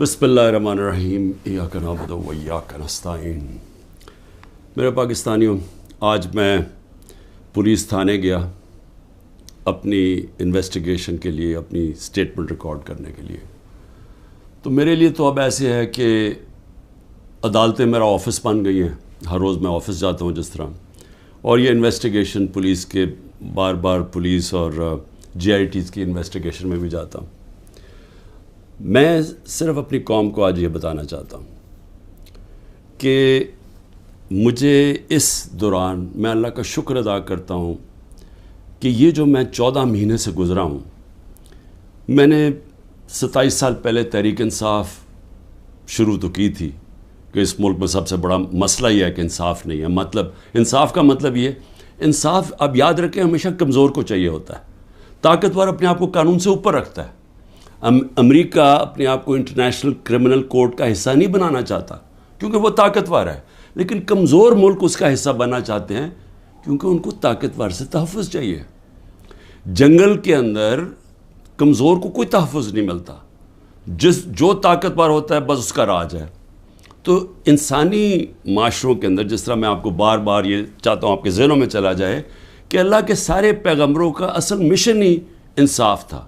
بسم اللہ الرحمن الرحیم ایاک نعبد و ایاک نستعین۔ میرے پاکستانیوں، آج میں پولیس تھانے گیا اپنی انویسٹیگیشن کے لیے، اپنی سٹیٹمنٹ ریکارڈ کرنے کے لیے۔ تو میرے لیے تو اب ایسے ہے کہ عدالتیں میرا آفس بن گئی ہیں، ہر روز میں آفس جاتا ہوں جس طرح، اور یہ انویسٹیگیشن پولیس کے بار بار پولیس اور جی آئی ٹیز کی انویسٹیگیشن میں بھی جاتا ہوں۔ میں صرف اپنی قوم کو آج یہ بتانا چاہتا ہوں کہ مجھے اس دوران میں اللہ کا شکر ادا کرتا ہوں کہ یہ جو میں 14 مہینے سے گزرا ہوں، میں نے 27 سال پہلے تحریک انصاف شروع تو کی تھی کہ اس ملک میں سب سے بڑا مسئلہ یہ ہے کہ انصاف نہیں ہے۔ مطلب انصاف کا مطلب یہ، انصاف اب یاد رکھیں ہمیشہ کمزور کو چاہیے ہوتا ہے، طاقتور اپنے آپ کو قانون سے اوپر رکھتا ہے۔ امریکہ اپنے آپ کو انٹرنیشنل کرمنل کورٹ کا حصہ نہیں بنانا چاہتا کیونکہ وہ طاقتور ہے، لیکن کمزور ملک اس کا حصہ بننا چاہتے ہیں کیونکہ ان کو طاقتور سے تحفظ چاہیے۔ جنگل کے اندر کمزور کو کوئی تحفظ نہیں ملتا، جو طاقتور ہوتا ہے بس اس کا راج ہے۔ تو انسانی معاشروں کے اندر، جس طرح میں آپ کو بار بار یہ چاہتا ہوں آپ کے ذہنوں میں چلا جائے کہ اللہ کے سارے پیغمبروں کا اصل مشن ہی انصاف تھا۔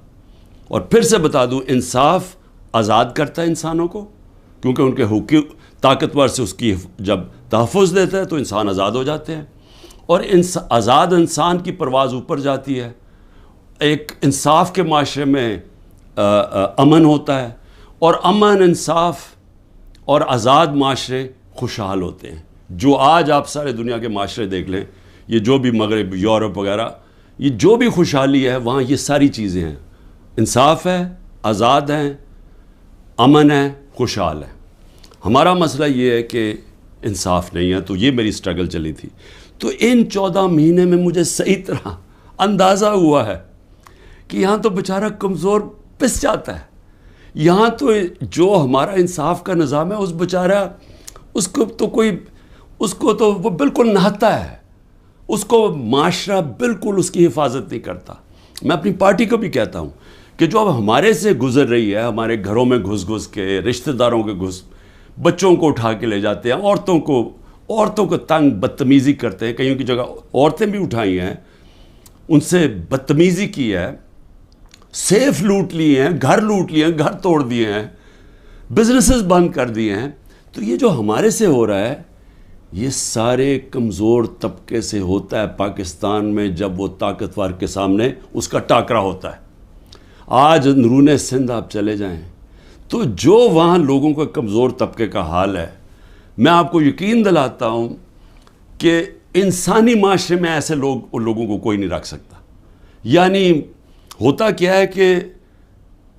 اور پھر سے بتا دوں، انصاف آزاد کرتا ہے انسانوں کو، کیونکہ ان کے حقوق طاقتور سے اس کی جب تحفظ دیتا ہے تو انسان آزاد ہو جاتے ہیں، اور آزاد انسان کی پرواز اوپر جاتی ہے۔ ایک انصاف کے معاشرے میں امن ہوتا ہے، اور امن، انصاف اور آزاد معاشرے خوشحال ہوتے ہیں۔ جو آج آپ سارے دنیا کے معاشرے دیکھ لیں، یہ جو بھی مغرب، یورپ وغیرہ، یہ جو بھی خوشحالی ہے وہاں یہ ساری چیزیں ہیں، انصاف ہے، آزاد ہیں، امن ہے، خوشحال ہے۔ ہمارا مسئلہ یہ ہے کہ انصاف نہیں ہے، تو یہ میری سٹرگل چلی تھی۔ تو ان 14 مہینے میں مجھے صحیح طرح اندازہ ہوا ہے کہ یہاں تو بیچارہ کمزور پس جاتا ہے، یہاں تو جو ہمارا انصاف کا نظام ہے اس بیچارہ اس کو تو وہ بالکل نہتا ہے، اس کو معاشرہ بالکل اس کی حفاظت نہیں کرتا۔ میں اپنی پارٹی کو بھی کہتا ہوں کہ جو اب ہمارے سے گزر رہی ہے، ہمارے گھروں میں گھس کے، رشتہ داروں کے بچوں کو اٹھا کے لے جاتے ہیں، عورتوں کو تنگ بدتمیزی کرتے ہیں، کہیں کی جگہ عورتیں بھی اٹھائی ہیں، ان سے بدتمیزی کی ہے، سیف لوٹ لیے ہیں، گھر لوٹ لیے ہیں، گھر توڑ دیے ہیں، بزنسز بند کر دیے ہیں۔ تو یہ جو ہمارے سے ہو رہا ہے یہ سارے کمزور طبقے سے ہوتا ہے پاکستان میں، جب وہ طاقتور کے سامنے اس کا ٹاکرا ہوتا ہے۔ آج اندرون سندھ آپ چلے جائیں تو جو وہاں لوگوں کا کمزور طبقے کا حال ہے، میں آپ کو یقین دلاتا ہوں کہ انسانی معاشرے میں ایسے لوگوں کو کوئی نہیں رکھ سکتا۔ یعنی ہوتا کیا ہے کہ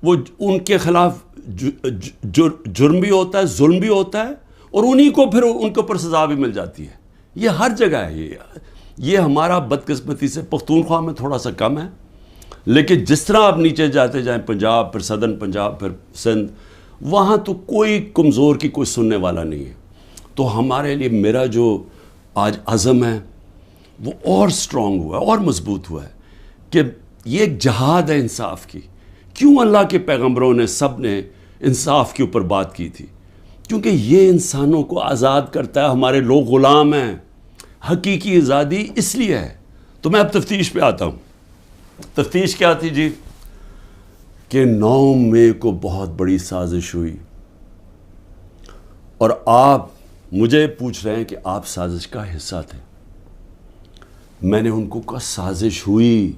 وہ ان کے خلاف جرم بھی ہوتا ہے، ظلم بھی ہوتا ہے، اور انہی کو پھر ان کے اوپر سزا بھی مل جاتی ہے۔ یہ ہر جگہ ہے، یہ ہمارا بدقسمتی سے پختونخوا میں تھوڑا سا کم ہے، لیکن جس طرح آپ نیچے جاتے جائیں، پنجاب، پھر صدرن پنجاب، پھر سندھ، وہاں تو کوئی کمزور کی کوئی سننے والا نہیں ہے۔ تو ہمارے لیے میرا جو آج عزم ہے وہ اور سٹرونگ ہوا ہے، اور مضبوط ہوا ہے کہ یہ ایک جہاد ہے انصاف کی۔ کیوں اللہ کے پیغمبروں نے سب نے انصاف کے اوپر بات کی تھی؟ کیونکہ یہ انسانوں کو آزاد کرتا ہے۔ ہمارے لوگ غلام ہیں، حقیقی آزادی اس لیے ہے۔ تو میں اب تفتیش پہ آتا ہوں۔ تفتیش کیا تھی جی؟ کہ 9 مئی کو بہت بڑی سازش ہوئی، اور آپ مجھے پوچھ رہے ہیں کہ آپ سازش کا حصہ تھے۔ میں نے ان کو کہا سازش ہوئی،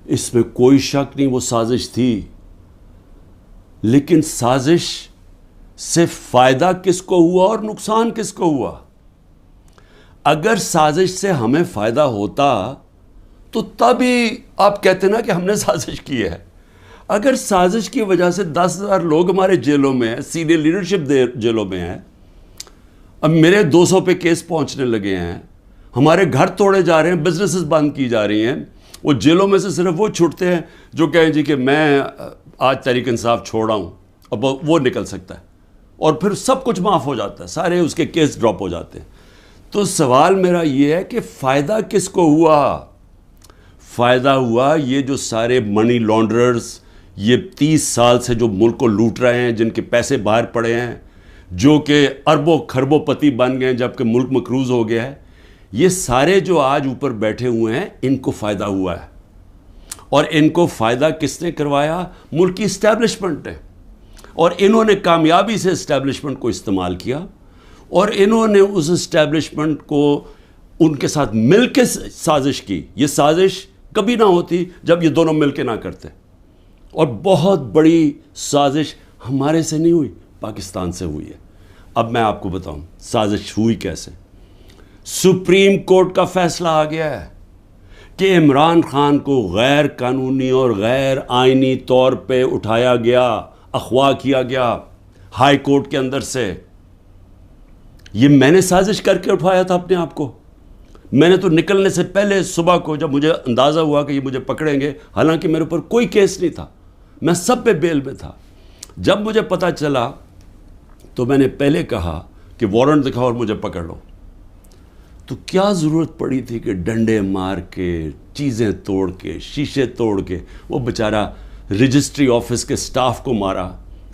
اس میں کوئی شک نہیں، وہ سازش تھی، لیکن سازش سے فائدہ کس کو ہوا اور نقصان کس کو ہوا؟ اگر سازش سے ہمیں فائدہ ہوتا تو تبھی آپ کہتے نا کہ ہم نے سازش کی ہے۔ اگر سازش کی وجہ سے 10,000 لوگ ہمارے جیلوں میں ہیں، سینئر لیڈرشپ جیلوں میں ہیں، اب میرے 200 پہ کیس پہنچنے لگے ہیں، ہمارے گھر توڑے جا رہے ہیں، بزنسز بند کی جا رہی ہیں، وہ جیلوں میں سے صرف وہ چھوٹتے ہیں جو کہیں جی کہ میں آج تحریک انصاف چھوڑا ہوں، اب وہ نکل سکتا ہے، اور پھر سب کچھ معاف ہو جاتا ہے، سارے اس کے کیس ڈراپ ہو جاتے ہیں۔ تو سوال میرا یہ ہے کہ فائدہ کس کو ہوا؟ فائدہ ہوا یہ جو سارے منی لانڈررز، یہ 30 سال سے جو ملک کو لوٹ رہے ہیں، جن کے پیسے باہر پڑے ہیں، جو کہ اربوں کھربوں پتی بن گئے ہیں جبکہ ملک مقروض ہو گیا ہے، یہ سارے جو آج اوپر بیٹھے ہوئے ہیں ان کو فائدہ ہوا ہے. اور ان کو فائدہ کس نے کروایا؟ ملک کی اسٹیبلشمنٹ نے. اور انہوں نے کامیابی سے اسٹیبلشمنٹ کو استعمال کیا، اور انہوں نے اس اسٹیبلشمنٹ کو ان کے ساتھ مل کے سازش کی. یہ سازش کبھی نہ ہوتی جب یہ دونوں مل کے نہ کرتے. اور بہت بڑی سازش ہمارے سے نہیں ہوئی، پاکستان سے ہوئی ہے. اب میں آپ کو بتاؤں سازش ہوئی کیسے. سپریم کورٹ کا فیصلہ آ گیا ہے کہ عمران خان کو غیر قانونی اور غیر آئینی طور پہ اٹھایا گیا، اغوا کیا گیا ہائی کورٹ کے اندر سے. یہ میں نے سازش کر کے اٹھایا تھا اپنے آپ کو. میں نے تو نکلنے سے پہلے صبح کو جب مجھے اندازہ ہوا کہ یہ مجھے پکڑیں گے، حالانکہ میرے اوپر کوئی کیس نہیں تھا، میں سب پہ بیل میں تھا، جب مجھے پتہ چلا تو میں نے پہلے کہا کہ وارنٹ دکھاؤ اور مجھے پکڑ لو. تو کیا ضرورت پڑی تھی کہ ڈنڈے مار کے، چیزیں توڑ کے، شیشے توڑ کے، وہ بیچارہ رجسٹری آفس کے سٹاف کو مارا،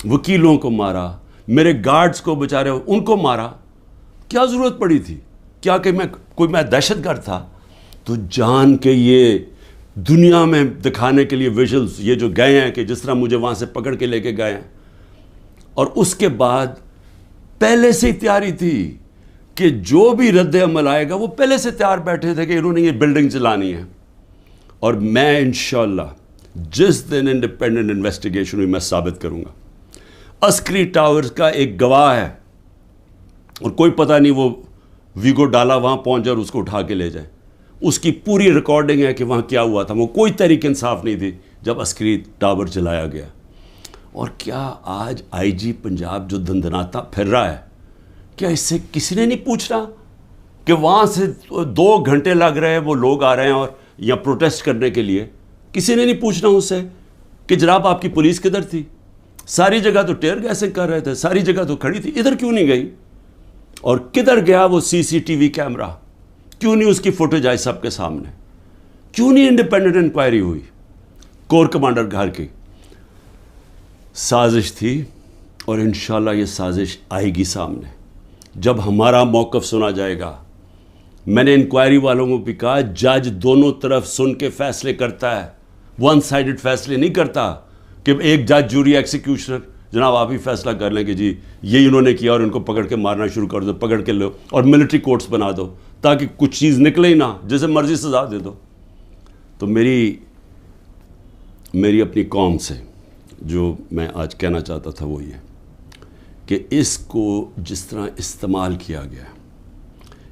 وکیلوں کو مارا، میرے گارڈز کو بیچارے ان کو مارا. کیا ضرورت پڑی تھی؟ کیا کہ میں دہشت گرد تھا؟ تو جان کے یہ دنیا میں دکھانے کے لیے ویژلز یہ جو گئے ہیں کہ جس طرح مجھے وہاں سے پکڑ کے لے کے گئے ہیں. اور اس کے بعد پہلے سے ہی تیاری تھی کہ جو بھی رد عمل آئے گا وہ پہلے سے تیار بیٹھے تھے کہ انہوں نے یہ بلڈنگ چلانی ہے. اور میں انشاءاللہ جس دن انڈیپینڈنٹ انویسٹیگیشن ہوئی میں ثابت کروں گا. عسکری ٹاورز کا ایک گواہ ہے، اور کوئی پتہ نہیں وہ ویگو ڈالا وہاں پہنچ جائے اور اس کو اٹھا کے لے جائے. اس کی پوری ریکارڈنگ ہے کہ وہاں کیا ہوا تھا. وہ کوئی تحریک انصاف نہیں تھی جب عسکری ٹاور چلایا گیا. اور کیا آج آئی جی پنجاب جو دندناتا پھر رہا ہے، کیا اس سے کسی نے نہیں پوچھنا کہ وہاں سے 2 گھنٹے لگ رہے ہیں وہ لوگ آ رہے ہیں اور یا پروٹیسٹ کرنے کے لیے؟ کسی نے نہیں پوچھنا اس سے کہ جناب آپ کی پولیس کدھر تھی؟ ساری جگہ تو ٹیئر گیسنگ کر رہے تھے، ساری جگہ تو کھڑی تھی، ادھر کیوں نہیں گئی؟ اور کدھر گیا وہ سی سی ٹی وی کیمرہ؟ کیوں نہیں اس کی فوٹیج آئی سب کے سامنے؟ کیوں نہیں انڈیپینڈنٹ انکوائری ہوئی؟ کور کمانڈر گھر کی سازش تھی، اور انشاءاللہ یہ سازش آئے گی سامنے جب ہمارا موقف سنا جائے گا. میں نے انکوائری والوں کو بھی کہا جج دونوں طرف سن کے فیصلے کرتا ہے، ون سائیڈڈ فیصلے نہیں کرتا کہ ایک جج جوری ایکسیکیوشنر جناب آپ ہی فیصلہ کر لیں کہ جی یہی انہوں نے کیا اور ان کو پکڑ کے مارنا شروع کر دو، پکڑ کے لو اور ملٹری کورٹس بنا دو تاکہ کچھ چیز نکلے ہی نہ، جیسے مرضی سزا دے دو. تو میری اپنی قوم سے جو میں آج کہنا چاہتا تھا وہ یہ کہ اس کو جس طرح استعمال کیا گیا،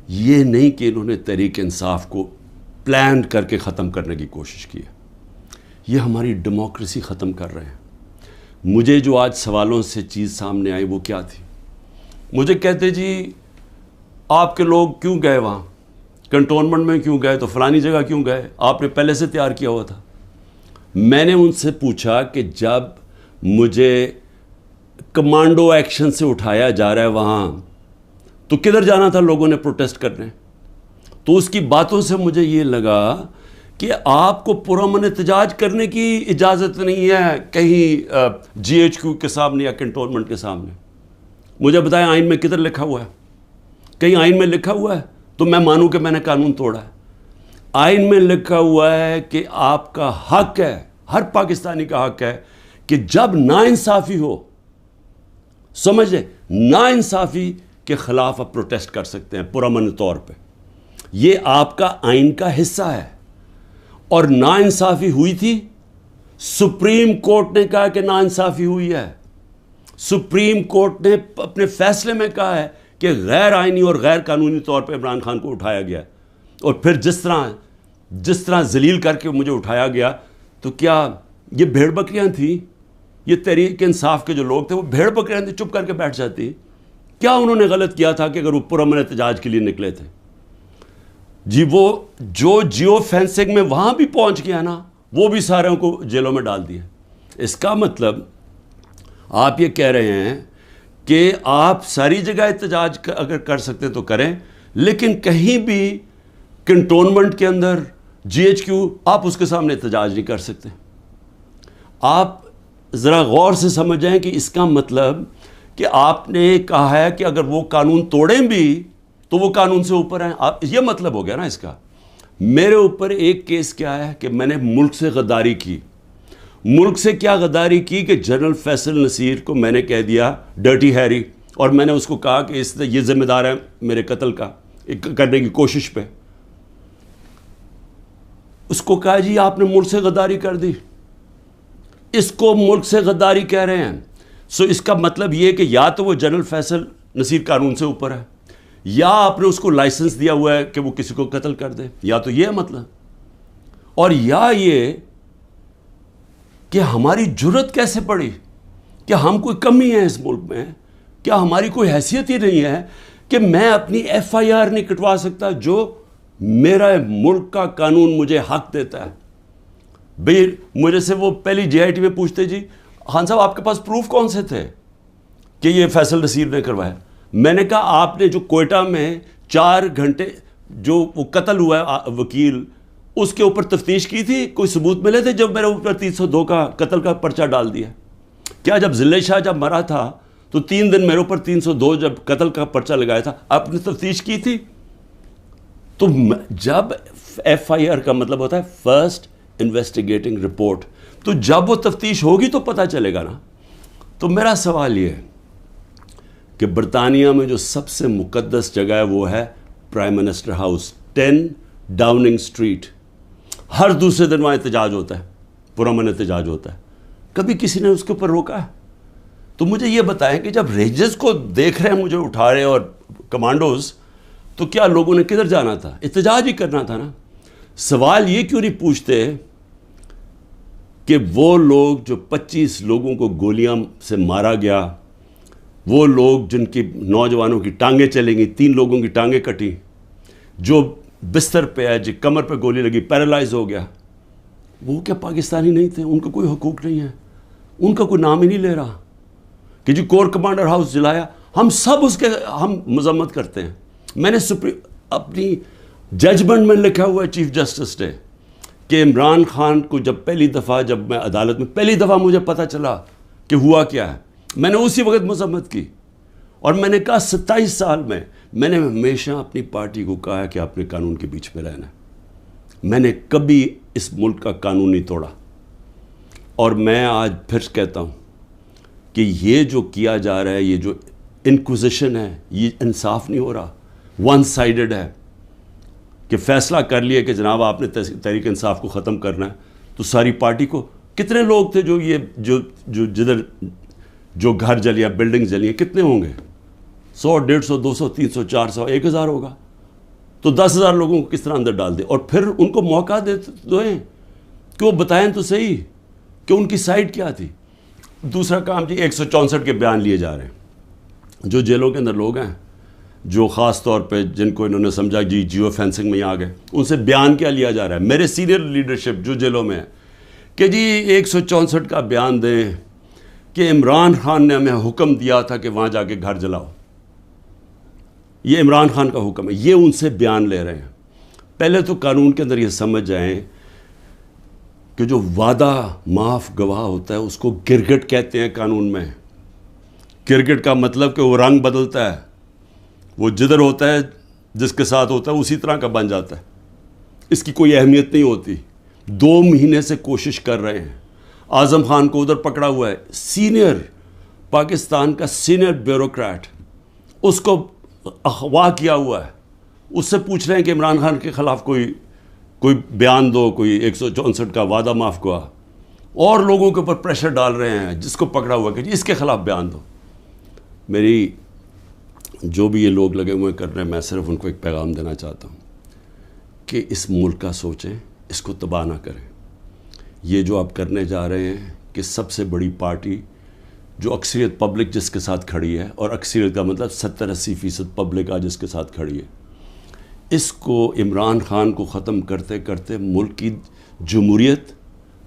یہ نہیں کہ انہوں نے تحریک انصاف کو پلان کر کے ختم کرنے کی کوشش کی ہے، یہ ہماری ڈیموکریسی ختم کر رہے ہیں. مجھے جو آج سوالوں سے چیز سامنے آئی وہ کیا تھی؟ مجھے کہتے جی آپ کے لوگ کیوں گئے وہاں، کنٹونمنٹ میں کیوں گئے، تو فلانی جگہ کیوں گئے، آپ نے پہلے سے تیار کیا ہوا تھا. میں نے ان سے پوچھا کہ جب مجھے کمانڈو ایکشن سے اٹھایا جا رہا ہے وہاں تو کدھر جانا تھا لوگوں نے پروٹیسٹ کرنے؟ تو اس کی باتوں سے مجھے یہ لگا کہ آپ کو پرامن احتجاج کرنے کی اجازت نہیں ہے کہیں جی ایچ کیو کے سامنے یا کنٹونمنٹ کے سامنے. مجھے بتائیں آئین میں کدھر لکھا ہوا ہے؟ کہیں آئین میں لکھا ہوا ہے تو میں مانوں کہ میں نے قانون توڑا ہے. آئین میں لکھا ہوا ہے کہ آپ کا حق ہے، ہر پاکستانی کا حق ہے کہ جب ناانصافی ہو، سمجھ لیں ناانصافی کے خلاف آپ پروٹیسٹ کر سکتے ہیں پرامن طور پہ. یہ آپ کا آئین کا حصہ ہے. اور ناانصافی ہوئی تھی، سپریم کورٹ نے کہا کہ ناانصافی ہوئی ہے. سپریم کورٹ نے اپنے فیصلے میں کہا ہے کہ غیر آئینی اور غیر قانونی طور پہ عمران خان کو اٹھایا گیا. اور پھر جس طرح ذلیل کر کے مجھے اٹھایا گیا، تو کیا یہ بھیڑ بکریاں تھیں؟ یہ تحریک انصاف کے جو لوگ تھے وہ بھیڑ بکریاں تھیں، چپ کر کے بیٹھ جاتی؟ کیا انہوں نے غلط کیا تھا کہ اگر وہ پرامن احتجاج کے لیے نکلے تھے؟ جی وہ جو جیو فینسنگ میں وہاں بھی پہنچ گیا نا، وہ بھی ساروں کو جیلوں میں ڈال دیا. اس کا مطلب آپ یہ کہہ رہے ہیں کہ آپ ساری جگہ احتجاج اگر کر سکتے تو کریں، لیکن کہیں بھی کنٹونمنٹ کے اندر جی ایچ کیو آپ اس کے سامنے احتجاج نہیں کر سکتے. آپ ذرا غور سے سمجھیں کہ اس کا مطلب کہ آپ نے کہا ہے کہ اگر وہ قانون توڑیں بھی تو وہ قانون سے اوپر ہیں. یہ مطلب ہو گیا نا اس کا. میرے اوپر ایک کیس کیا ہے کہ میں نے ملک سے غداری کی. ملک سے کیا غداری کی کہ جنرل فیصل نصیر کو میں نے کہہ دیا ڈرٹی ہیری, اور میں نے اس کو کہا کہ یہ ذمہ دار ہے میرے قتل کا کرنے کی کوشش پہ. اس کو کہا جی آپ نے ملک سے غداری کر دی. اس کو ملک سے غداری کہہ رہے ہیں. سو اس کا مطلب یہ کہ یا تو وہ جنرل فیصل نصیر قانون سے اوپر ہے, یا آپ نے اس کو لائسنس دیا ہوا ہے کہ وہ کسی کو قتل کر دے, یا تو یہ ہے مطلب. اور یا یہ کہ ہماری جرت کیسے پڑی, کہ ہم کوئی کمی ہے اس ملک میں, کیا ہماری کوئی حیثیت ہی نہیں ہے کہ میں اپنی ایف آئی آر نہیں کٹوا سکتا جو میرا ملک کا قانون مجھے حق دیتا ہے. بھئی مجھے سے وہ پہلی جے آئی ٹی میں پوچھتے جی خان صاحب آپ کے پاس پروف کون سے تھے کہ یہ فیصل نصیر نے کروایا. میں نے کہا آپ نے جو کوئٹہ میں 4 گھنٹے جو وہ قتل ہوا ہے وکیل, اس کے اوپر تفتیش کی تھی, کوئی ثبوت ملے تھے جب میرے اوپر 302 کا قتل کا پرچہ ڈال دیا؟ کیا جب ذلِ شاہ جب مرا تھا تو 3 دن میرے اوپر 302 جب قتل کا پرچہ لگایا تھا, آپ نے تفتیش کی تھی؟ تو جب ایف آئی آر کا مطلب ہوتا ہے فرسٹ انویسٹیگیٹنگ رپورٹ, تو جب وہ تفتیش ہوگی تو پتہ چلے گا نا. تو میرا سوال یہ ہے کہ برطانیہ میں جو سب سے مقدس جگہ ہے وہ ہے prime minister house, 10 Downing Street. ہر دوسرے دن وہاں احتجاج ہوتا ہے, پرامن احتجاج ہوتا ہے. کبھی کسی نے اس کے اوپر روکا ہے؟ تو مجھے یہ بتائیں کہ جب ریجز کو دیکھ رہے ہیں مجھے اٹھا رہے اور کمانڈوز, تو کیا لوگوں نے کدھر جانا تھا؟ احتجاج ہی کرنا تھا نا. سوال یہ کیوں نہیں پوچھتے کہ وہ لوگ جو 25 لوگوں کو گولیاں سے مارا گیا, وہ لوگ جن کی نوجوانوں کی ٹانگیں چلیں گی, 3 لوگوں کی ٹانگیں کٹی, جو بستر پہ ہے, جو کمر پہ گولی لگی پیرالائز ہو گیا, وہ کیا پاکستانی نہیں تھے؟ ان کا کوئی حقوق نہیں ہے, ان کا کوئی نام ہی نہیں لے رہا کہ جی کور کمانڈر ہاؤس جلایا. ہم سب اس کے ہم مذمت کرتے ہیں. میں نے اپنی ججمنٹ میں لکھا ہوا ہے چیف جسٹس نے کہ عمران خان کو جب پہلی دفعہ جب میں عدالت میں پہلی دفعہ مجھے پتہ چلا کہ ہوا کیا ہے, میں نے اسی وقت مذمت کی. اور میں نے کہا 27 سال میں نے ہمیشہ اپنی پارٹی کو کہا ہے کہ آپ نے قانون کے بیچ میں رہنا ہے. میں نے کبھی اس ملک کا قانون نہیں توڑا. اور میں آج پھر کہتا ہوں کہ یہ جو کیا جا رہا ہے, یہ جو انکوزیشن ہے, یہ انصاف نہیں ہو رہا, ون سائیڈڈ ہے. کہ فیصلہ کر لیا کہ جناب آپ نے تحریک انصاف کو ختم کرنا ہے, تو ساری پارٹی کو کتنے لوگ تھے جو یہ جو جدھر جو گھر جلیا, بلڈنگ جلی, کتنے ہوں گے؟ 100 150 200 300 400 1000 ہوگا. تو 10,000 لوگوں کو کس طرح اندر ڈال دے, اور پھر ان کو موقع دیں کہ وہ بتائیں تو صحیح کہ ان کی سائڈ کیا تھی. دوسرا کام جی 164 کے بیان لیے جا رہے ہیں. جو جیلوں کے اندر لوگ ہیں جو خاص طور پہ جن کو انہوں نے سمجھا جی جیو فینسنگ میں آ گئے, ان سے بیان کیا لیا جا رہا ہے؟ میرے سینئر لیڈرشپ جو جیلوں میں ہے کہ جی 164 کا بیان دیں کہ عمران خان نے ہمیں حکم دیا تھا کہ وہاں جا کے گھر جلاؤ. یہ عمران خان کا حکم ہے, یہ ان سے بیان لے رہے ہیں. پہلے تو قانون کے اندر یہ سمجھ جائیں کہ جو وعدہ معاف گواہ ہوتا ہے اس کو گرگٹ کہتے ہیں قانون میں. گرگٹ کا مطلب کہ وہ رنگ بدلتا ہے, وہ جدھر ہوتا ہے جس کے ساتھ ہوتا ہے اسی طرح کا بن جاتا ہے, اس کی کوئی اہمیت نہیں ہوتی. 2 مہینے سے کوشش کر رہے ہیں. اعظم خان کو ادھر پکڑا ہوا ہے, سینئر پاکستان کا سینئر بیوروکریٹ, اس کو اغوا کیا ہوا ہے. اس سے پوچھ رہے ہیں کہ عمران خان کے خلاف کوئی بیان دو, کوئی 164 کا وعدہ معاف گواہ, اور لوگوں کے اوپر پریشر ڈال رہے ہیں جس کو پکڑا ہوا کہ جی اس کے خلاف بیان دو. میری جو بھی یہ لوگ لگے ہوئے کر رہے ہیں, میں صرف ان کو ایک پیغام دینا چاہتا ہوں کہ اس ملک کا سوچیں, اس کو تباہ نہ کریں. یہ جو آپ کرنے جا رہے ہیں کہ سب سے بڑی پارٹی جو اکثریت پبلک جس کے ساتھ کھڑی ہے, اور اکثریت کا مطلب 70-80% پبلک آج جس کے ساتھ کھڑی ہے, اس کو عمران خان کو ختم کرتے کرتے ملک کی جمہوریت,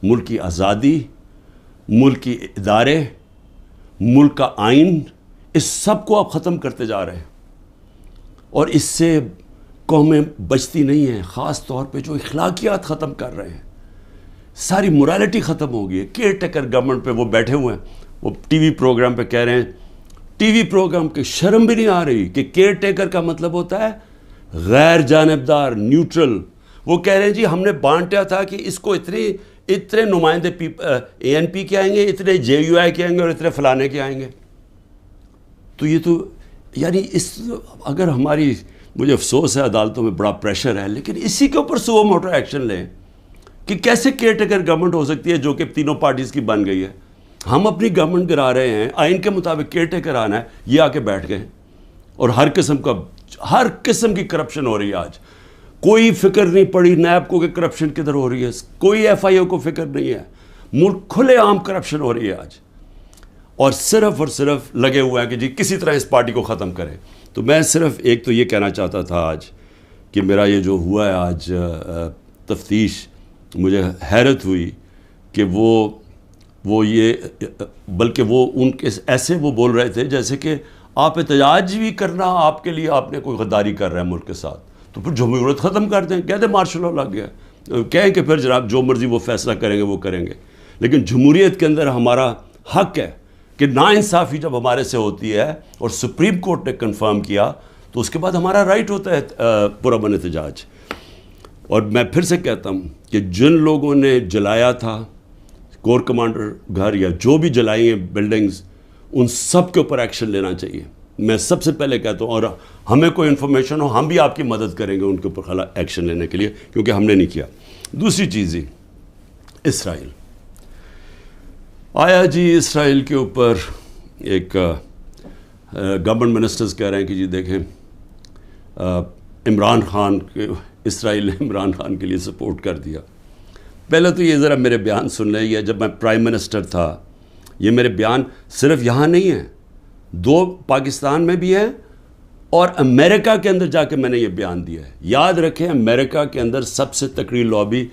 ملک کی آزادی, ملک کی ادارے, ملک کا آئین, اس سب کو آپ ختم کرتے جا رہے ہیں. اور اس سے قومیں بچتی نہیں ہیں, خاص طور پہ جو اخلاقیات ختم کر رہے ہیں. ساری morality ختم ہو گئی ہے. کیئر ٹیکر گورنمنٹ پہ وہ بیٹھے ہوئے ہیں, وہ ٹی وی پروگرام پہ کہہ رہے ہیں, ٹی وی پروگرام کی شرم بھی نہیں آ رہی کہ کیئر ٹیکر کا مطلب ہوتا ہے غیر جانبدار, نیوٹرل. وہ کہہ رہے ہیں جی ہم نے بانٹا تھا کہ اس کو اتنے نمائندے اے این پی کے آئیں گے, اتنے جے یو آئی کے آئیں گے اور اتنے فلانے کے آئیں گے. تو یہ تو یعنی اگر ہماری, مجھے افسوس ہے عدالتوں میں بڑا پریشر ہے, لیکن اسی کے اوپر سو موٹر ایکشن لیں کہ کیسے کیئر ٹیکر گورنمنٹ ہو سکتی ہے جو کہ تینوں پارٹیز کی بن گئی ہے. ہم اپنی گورنمنٹ گرا رہے ہیں, آئین کے مطابق کیئر ٹیکر آنا ہے, یہ آ کے بیٹھ گئے اور ہر قسم کی کرپشن ہو رہی ہے. آج کوئی فکر نہیں پڑی نیب کو کہ کرپشن کدھر ہو رہی ہے, کوئی ایف آئی او کو فکر نہیں ہے. ملک کھلے عام کرپشن ہو رہی ہے آج, اور صرف لگے ہوئے ہیں کہ جی کسی طرح اس پارٹی کو ختم کریں. تو میں صرف ایک تو یہ کہنا چاہتا تھا آج کہ میرا یہ جو ہوا ہے آج تفتیش, مجھے حیرت ہوئی کہ وہ یہ, بلکہ وہ ان کے ایسے وہ بول رہے تھے جیسے کہ آپ احتجاج بھی کرنا آپ کے لیے آپ نے کوئی غداری کر رہا ہے ملک کے ساتھ, تو پھر جمہوریت ختم کر دیں, کہہ دیں مارشل لا لگ گیا, کہیں کہ پھر جناب جو مرضی وہ فیصلہ کریں گے وہ کریں گے. لیکن جمہوریت کے اندر ہمارا حق ہے کہ ناانصافی جب ہمارے سے ہوتی ہے اور سپریم کورٹ نے کنفرم کیا تو اس کے بعد ہمارا رائٹ ہوتا ہے پرامن احتجاج. اور میں پھر سے کہتا ہوں کہ جن لوگوں نے جلایا تھا کور کمانڈر گھر یا جو بھی جلائی ہیں بلڈنگز, ان سب کے اوپر ایکشن لینا چاہیے. میں سب سے پہلے کہتا ہوں, اور ہمیں کوئی انفارمیشن ہو ہم بھی آپ کی مدد کریں گے ان کے اوپر ایکشن لینے کے لیے, کیونکہ ہم نے نہیں کیا. دوسری چیز ہی اسرائیل آیا جی, اسرائیل کے اوپر ایک گورنمنٹ منسٹرز کہہ رہے ہیں کہ جی دیکھیں عمران خان کے, اسرائیل نے عمران خان کے لیے سپورٹ کر دیا. پہلے تو یہ ذرا میرے بیان سن لیں, یہ جب میں پرائم منسٹر تھا, یہ میرے بیان صرف یہاں نہیں ہیں, 2 پاکستان میں بھی ہیں اور امریکہ کے اندر جا کے میں نے یہ بیان دیا ہے. یاد رکھیں امریکہ کے اندر سب سے تکڑی لابی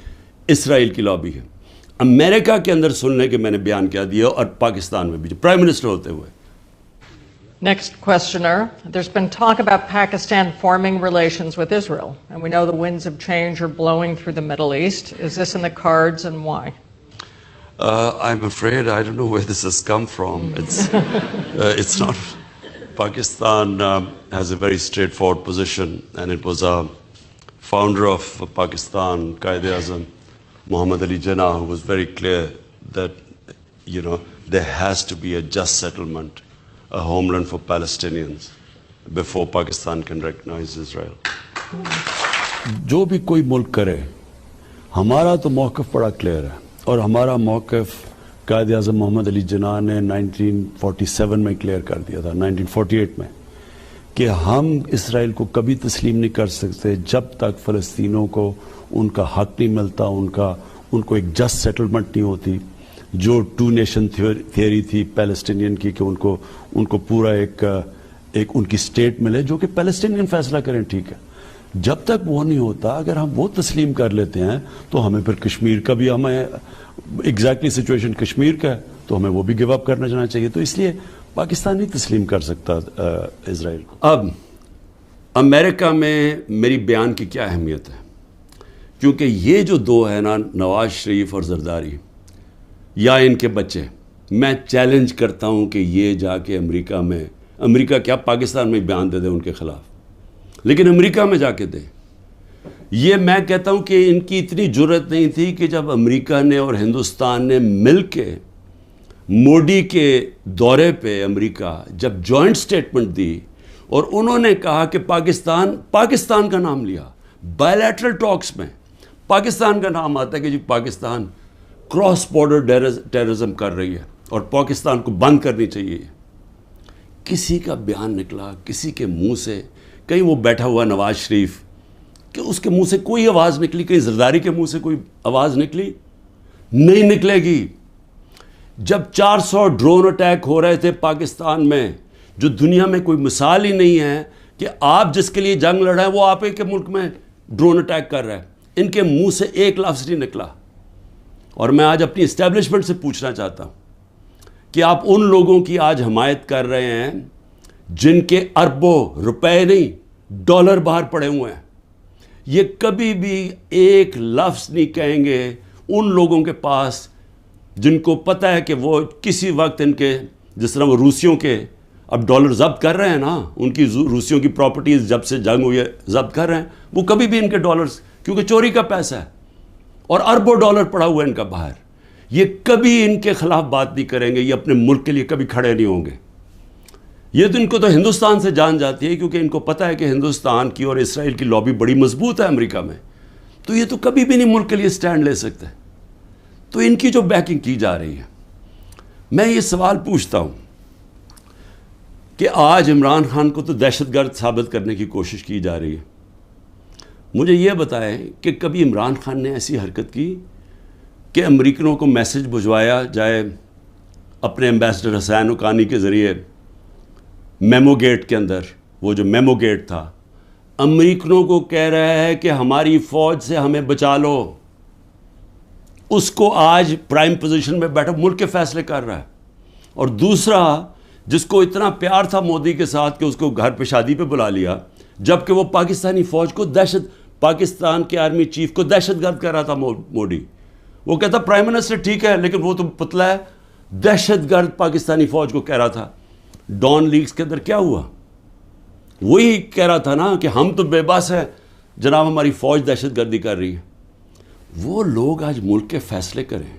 اسرائیل کی لابی ہے. امریکہ کے اندر سننے کے میں نے بیان کیا دیا, اور پاکستان میں بھی پرائم منسٹر ہوتے ہوئے. Next questioner. There's been talk about Pakistan forming relations with Israel, and we know the winds of change are blowing through the Middle East. Is this in the cards, and why? I'm afraid I don't know where this has come from. It's not. Pakistan has a very straightforward position, and it was a founder of Pakistan, Quaid-e-Azam, Muhammad Ali Jinnah, who was very clear that, there has to be a just settlement, a homeland for Palestinians before Pakistan can recognize Israel. جو بھی کوئی ملک کرے, ہمارا تو موقف بڑا clear ہے, اور ہمارا موقف قائد اعظم محمد علی جناح نے 1947 میں کلیئر کر دیا تھا, 1948 میں, کہ ہم اسرائیل کو کبھی تسلیم نہیں کر سکتے جب تک فلسطینوں کو ان کا حق نہیں ملتا, ان کو ایک جسٹ سیٹلمنٹ نہیں ہوتی. جو 2 نیشن تھیوری تھی پیلسٹینین کی کہ ان کو پورا ایک ان کی اسٹیٹ ملے جو کہ پیلسٹینین فیصلہ کریں, ٹھیک ہے. جب تک وہ نہیں ہوتا, اگر ہم وہ تسلیم کر لیتے ہیں تو ہمیں پھر کشمیر کا بھی, ہمیں ایگزیکٹلی سچویشن کشمیر کا ہے تو ہمیں وہ بھی گیو اپ کرنا چاہنا چاہیے. تو اس لیے پاکستان نہیں تسلیم کر سکتا اسرائیل کو. اب امریکہ میں میری بیان کی کیا اہمیت ہے, کیونکہ یہ جو 2 ہیں نا, نواز شریف اور زرداری یا ان کے بچے, میں چیلنج کرتا ہوں کہ یہ جا کے امریکہ کیا پاکستان میں بیان دے دیں ان کے خلاف, لیکن امریکہ میں جا کے دیں. یہ میں کہتا ہوں کہ ان کی اتنی جرت نہیں تھی کہ جب امریکہ نے اور ہندوستان نے مل کے موڈی کے دورے پہ امریکہ جب جوائنٹ سٹیٹمنٹ دی اور انہوں نے کہا کہ پاکستان کا نام لیا, بائیلیٹرل ٹاکس میں پاکستان کا نام آتا ہے کہ جی پاکستان کراس بارڈر ٹیررزم کر رہی ہے اور پاکستان کو بند کرنی چاہیے. کسی کا بیان نکلا کسی کے منہ سے, کہیں وہ بیٹھا ہوا نواز شریف کہ اس کے منہ سے کوئی آواز نکلی, کہیں زرداری کے منہ سے کوئی آواز نکلی؟ نہیں نکلے گی. جب 400 ڈرون اٹیک ہو رہے تھے پاکستان میں, جو دنیا میں کوئی مثال ہی نہیں ہے کہ آپ جس کے لیے جنگ لڑ رہے ہیں وہ آپ کے ملک میں ڈرون اٹیک کر رہے ہیں, ان کے منہ سے ایک لفظ نہیں نکلا. اور میں آج اپنی اسٹیبلشمنٹ سے پوچھنا چاہتا ہوں کہ آپ ان لوگوں کی آج حمایت کر رہے ہیں جن کے اربوں روپے نہیں ڈالر باہر پڑے ہوئے ہیں. یہ کبھی بھی ایک لفظ نہیں کہیں گے ان لوگوں کے پاس جن کو پتہ ہے کہ وہ کسی وقت ان کے، جس طرح وہ روسیوں کے اب ڈالر ضبط کر رہے ہیں نا، ان کی روسیوں کی پراپرٹیز جب سے جنگ ہوئی ہے ضبط کر رہے ہیں، وہ کبھی بھی ان کے ڈالرز، کیونکہ چوری کا پیسہ ہے اور اربوں ڈالر پڑا ہوا ہے ان کا باہر، یہ کبھی ان کے خلاف بات نہیں کریں گے، یہ اپنے ملک کے لیے کبھی کھڑے نہیں ہوں گے. یہ تو ان کو تو ہندوستان سے جان جاتی ہے، کیونکہ ان کو پتہ ہے کہ ہندوستان کی اور اسرائیل کی لابی بڑی مضبوط ہے امریکہ میں، تو یہ تو کبھی بھی نہیں ملک کے لیے سٹینڈ لے سکتے. تو ان کی جو بیکنگ کی جا رہی ہے، میں یہ سوال پوچھتا ہوں کہ آج عمران خان کو تو دہشت گرد ثابت کرنے کی کوشش کی جا رہی ہے. مجھے یہ بتائیں کہ کبھی عمران خان نے ایسی حرکت کی کہ امریکنوں کو میسج بھجوایا جائے اپنے ایمبیسڈر حسین حقانی کے ذریعے میمو گیٹ کے اندر، وہ جو میمو گیٹ تھا، امریکنوں کو کہہ رہا ہے کہ ہماری فوج سے ہمیں بچا لو، اس کو آج پرائم پوزیشن میں بیٹھا ملک کے فیصلے کر رہا ہے. اور دوسرا، جس کو اتنا پیار تھا مودی کے ساتھ کہ اس کو گھر پہ شادی پہ بلا لیا، جبکہ وہ پاکستانی فوج کو پاکستان کے آرمی چیف کو دہشت گرد کر رہا تھا مودی. وہ کہتا پرائم منسٹر ٹھیک ہے لیکن وہ تو پتلا ہے، دہشت گرد پاکستانی فوج کو کہہ رہا تھا. ڈان لیکس کے اندر کیا ہوا؟ وہی کہہ رہا تھا نا کہ ہم تو بے بس ہیں جناب، ہماری فوج دہشت گردی کر رہی ہے. وہ لوگ آج ملک کے فیصلے کریں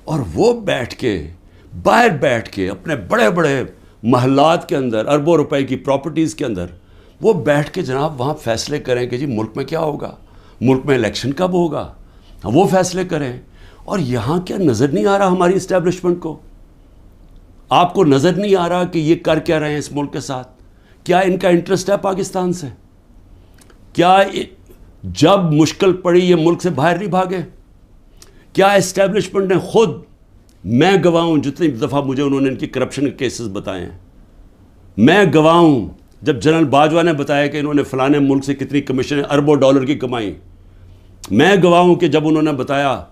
اور وہ بیٹھ کے باہر بیٹھ کے اپنے بڑے بڑے محلات کے اندر، اربوں روپے کی پراپرٹیز کے اندر وہ بیٹھ کے جناب وہاں فیصلے کریں کہ جی ملک میں کیا ہوگا، ملک میں الیکشن کب ہوگا، وہ فیصلے کریں. اور یہاں کیا نظر نہیں آ رہا ہماری اسٹیبلشمنٹ کو؟ آپ کو نظر نہیں آ رہا کہ یہ کر کیا رہے ہیں اس ملک کے ساتھ؟ کیا ان کا انٹرسٹ ہے پاکستان سے؟ کیا جب مشکل پڑی یہ ملک سے باہر نہیں بھاگے؟ کیا اسٹیبلشمنٹ نے خود، میں گواہ ہوں جتنی دفعہ مجھے انہوں نے ان کی کرپشن کے کیسز بتائے ہیں، میں گواہ ہوں جب جنرل باجوہ نے بتایا کہ انہوں نے فلانے ملک سے کتنی کمیشن اربوں ڈالر کی کمائی، میں گواہ ہوں کہ جب انہوں نے بتایا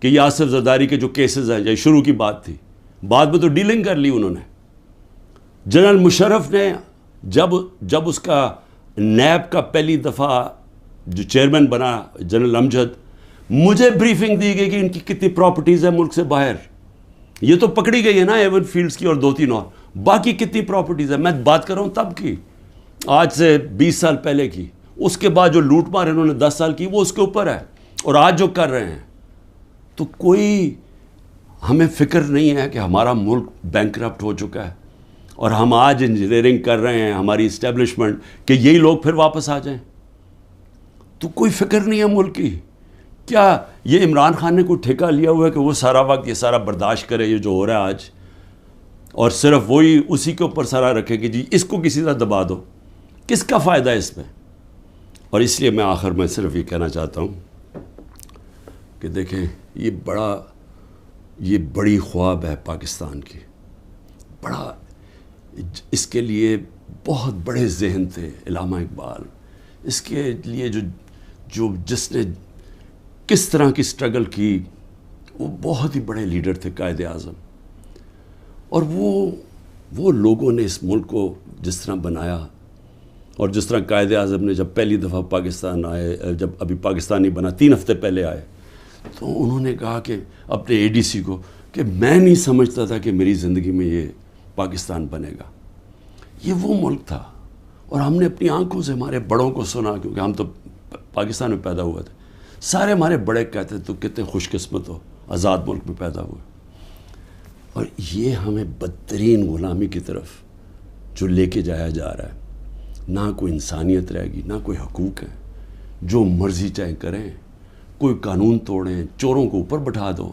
کہ یہ آصف زرداری کے جو کیسز ہیں، یہ شروع کی بات تھی، بعد میں تو ڈیلنگ کر لی انہوں نے. جنرل مشرف نے جب اس کا نیب کا پہلی دفعہ جو چیئرمین بنا جنرل امجد، مجھے بریفنگ دی گئی کہ ان کی کتنی پراپرٹیز ہیں ملک سے باہر. یہ تو پکڑی گئی ہے نا ایون فیلڈز کی اور 2-3 اور، باقی کتنی پراپرٹیز ہیں؟ میں بات کر رہا ہوں تب کی، آج سے 20 سال پہلے کی. اس کے بعد جو لوٹ مار انہوں نے 10 سال کی وہ اس کے اوپر ہے، اور آج جو کر رہے ہیں. تو کوئی ہمیں فکر نہیں ہے کہ ہمارا ملک بینکرپٹ ہو چکا ہے اور ہم آج انجینئرنگ کر رہے ہیں ہماری اسٹیبلشمنٹ کہ یہی لوگ پھر واپس آ جائیں؟ تو کوئی فکر نہیں ہے ملک کی. کیا یہ عمران خان نے کوئی ٹھیکہ لیا ہوا ہے کہ وہ سارا وقت یہ سارا برداشت کرے یہ جو ہو رہا ہے آج، اور صرف وہی اسی کے اوپر سارا رکھے کہ جی اس کو کسی طرح دبا دو؟ کس کا فائدہ ہے اس میں؟ اور اس لیے میں آخر میں صرف یہ کہنا چاہتا ہوں کہ دیکھیں یہ بڑی خواب ہے پاکستان کی، بڑا، اس کے لیے بہت بڑے ذہن تھے علامہ اقبال، اس کے لیے جس نے کس طرح کی سٹرگل کی، وہ بہت ہی بڑے لیڈر تھے، قائد اعظم. اور وہ لوگوں نے اس ملک کو جس طرح بنایا، اور جس طرح قائد اعظم نے جب پہلی دفعہ پاکستان آئے، جب ابھی پاکستانی بنا 3 ہفتے پہلے آئے، تو انہوں نے کہا کہ اپنے اے ڈی سی کو کہ میں نہیں سمجھتا تھا کہ میری زندگی میں یہ پاکستان بنے گا. یہ وہ ملک تھا، اور ہم نے اپنی آنکھوں سے ہمارے بڑوں کو سنا، کیونکہ ہم تو پاکستان میں پیدا ہوئے تھے. سارے ہمارے بڑے کہتے تو کتنے خوش قسمت ہو، آزاد ملک میں پیدا ہوئے. اور یہ ہمیں بدترین غلامی کی طرف جو لے کے جایا جا رہا ہے، نہ کوئی انسانیت رہے گی، نہ کوئی حقوق ہے، جو مرضی چاہے کریں، کوئی قانون توڑیں، چوروں کو اوپر بٹھا دو.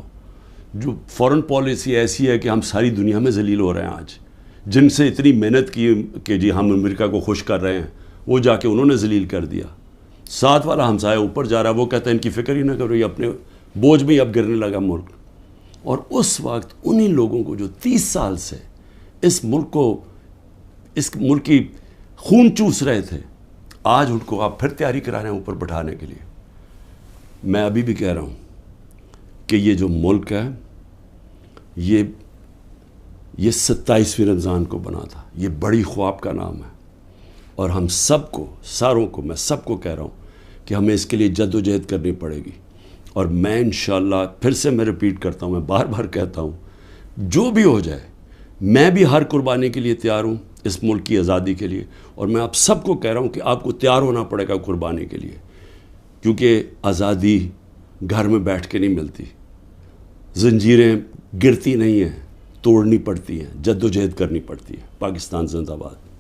جو فورن پالیسی ایسی ہے کہ ہم ساری دنیا میں ذلیل ہو رہے ہیں آج، جن سے اتنی محنت کی کہ جی ہم امریکہ کو خوش کر رہے ہیں، وہ جا کے انہوں نے ذلیل کر دیا. ساتھ والا ہمسایہ اوپر جا رہا ہے، وہ کہتا ہے ان کی فکر ہی نہ کرو، یہ اپنے بوجھ میں اب گرنے لگا ملک. اور اس وقت انہی لوگوں کو جو 30 سال سے اس ملک کی خون چوس رہے تھے، آج ان کو آپ پھر تیاری کرا رہے ہیں اوپر بٹھانے کے لیے. میں ابھی بھی کہہ رہا ہوں کہ یہ جو ملک ہے، یہ 27ویں رمضان کو بنا تھا. یہ بڑی خواب کا نام ہے، اور ہم سب کو، ساروں کو، میں سب کو کہہ رہا ہوں کہ ہمیں اس کے لیے جد و جہد کرنی پڑے گی. اور میں انشاءاللہ پھر سے میں ریپیٹ کرتا ہوں، میں بار بار کہتا ہوں، جو بھی ہو جائے میں بھی ہر قربانی کے لیے تیار ہوں اس ملک کی آزادی کے لیے، اور میں آپ سب کو کہہ رہا ہوں کہ آپ کو تیار ہونا پڑے گا قربانی کے لیے، کیونکہ آزادی گھر میں بیٹھ کے نہیں ملتی، زنجیریں گرتی نہیں ہیں، توڑنی پڑتی ہیں، جد و جہد کرنی پڑتی ہے۔ پاکستان زندہ باد۔